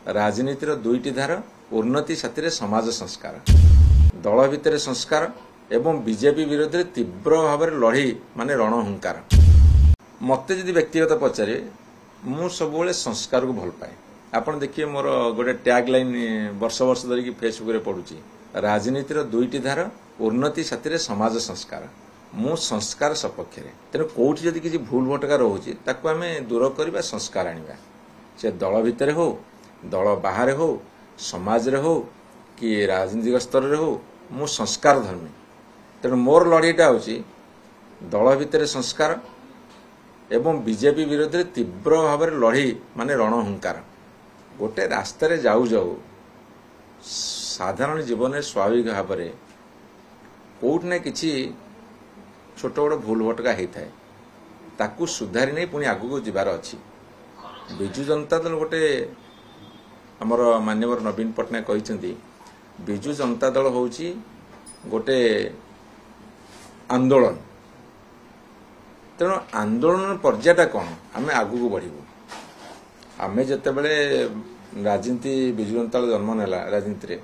राजनीतिर दुईटी धार उन्नति साथी समाज संस्कार दल भितर संस्कार एवं बीजेपी विरोध में तीव्र भाव में लड़ई माने रणहुंकार मत जदि व्यक्तिगत पचारे मु सब संस्कार को भल पाए। आपड़ देखिए मोर गोटे टैग लाइन वर्ष वर्ष धरिकी फेसबुक रे पड़ुची राजनीतिर दुईटी धार उन्नति साथी समाज संस्कार मु संस्कार सपक्ष तेणु कौटी जदि किसी भूल भटका रोचे ताकू आम दूर करवा संस्कार आनिबा से दल भितर हो दल बाहर हो समाज रे हो कि राजनीतिक स्तर रे हो मु संस्कार धर्मी तेणु मोर लड़ईटा हूँ दल भितर संस्कार एवं बीजेपी विरोध में तीव्र भाव में लड़ई माने रणहुंकार गोटे रास्तार जाऊ जाऊ साधारण जीवन में स्वाभाविक भाव में कौट ना कि छोट बड़ भूल भटका होता है ताकू सुधारी नहीं पुणी आगू को जीवार अच्छी विजु जनता दल गोटे आमर माननीय नवीन पट्टनायक कहते विजु जनता दल हूँ गोटे आंदोलन तेणु आंदोलन पर्यायटा कौन आम आगू को बढ़ू आम जिते बड़े राजनीति विजु जनता दल जन्म नेला राजनीति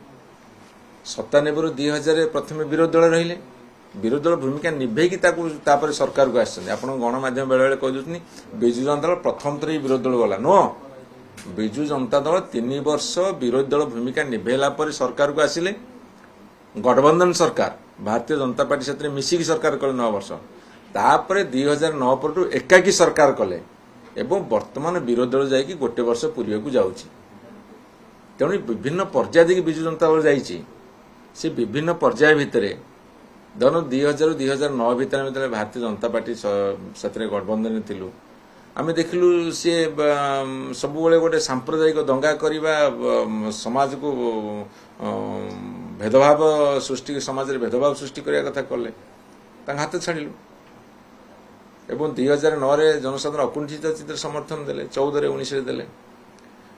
97 ରୁ 2000 प्रथम विरोध दल रहिले विरोध दल भूमिका निभेकी तापर सरकार को आसछन आपण गणमाध्यम बेले बेले कहदुछनी विजु जनता दल प्रथम थरी विरोध दल गला नो विजु जनता दल 3 वर्ष विरोध दल भूमिका निभेला पर सरकार को आसिले गठबंधन सरकार भारतीय जनता पार्टी साथ मिसिकी सरकार कले 9 वर्ष तापर 2009 पर एकाकी सरकार कले एवं वर्तमान विरोध दल जाइए गोटे वर्ष पूर्व को जाऊँगी तेणु विभिन्न पर्याय देखिए विजु जनता दल जाइए से विभिन्न पर्याय भितर धर 2000 ରୁ 2009 भितर भारतीय जनता पार्टी साथ गठबंधन थिलु आम देखिलु सी सब गोटे सांप्रदायिक दंगा करवा समाज को भेदभाव सृष्टि समाज में भेदभाव सृष्टि करने कथा कले हाथ छाड़ू एवं 2009 जनसाधारण अकुंठित समर्थन देले 14 19 देले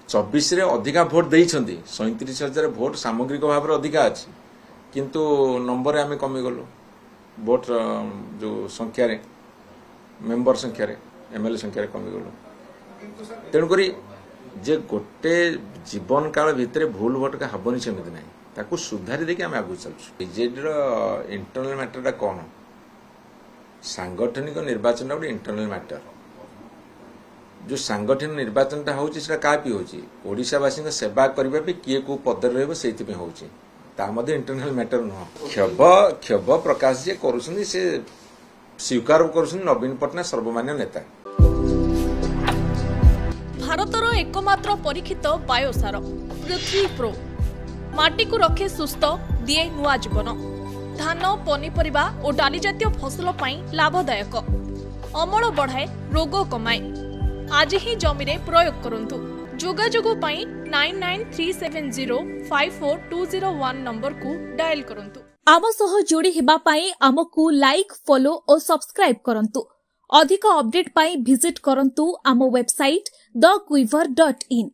24 अधिका भोट देइछंती 37,000 भोट सामग्रिक भाव में अधिका अच्छी किंतु नंबर आम कमी गलु भोट जो संख्यार मेंबर संख्यार एमएलए संख्यार कमी गलु तेणुक जे गोटे जीवन काल भितर भूल भटका हेनी सेमती ना ताकू सुधारी देखिए आम आगू चलु बीजेडी इंटरनल मैटरटा कौन सांगठनिक निर्वाचन गोटे इंटरनल मैटर जो सांगठनिक निर्वाचनटा होची कापी होची ओडिशावासी सेवा करने किए को पदर रही होची इंटरनल मैटर नुह क्षोभ प्रकाश जी कर स्वीकार कर नवीन पट्टनायक सर्वमान्य नेता भारतर एकमात्र परीक्षित बायोसार पृथ्वी प्रो माटी को रखे सुस्थ दिए नुआ जीवन धान पनीपरिबा और डाली जातीय फसल लाभदायक अमल बढ़ाए रोग कमाए आज ही जमीरे प्रयोग करंतु जोगाजोग 9937054201 नंबर को डायल करंतु। आम सह जोड़ी हेबा पाई आमको लाइक फॉलो और सब्सक्राइब करंतु। अधिक अपडेट पाई विजिट करंतु आम वेबसाइट thequiver.in।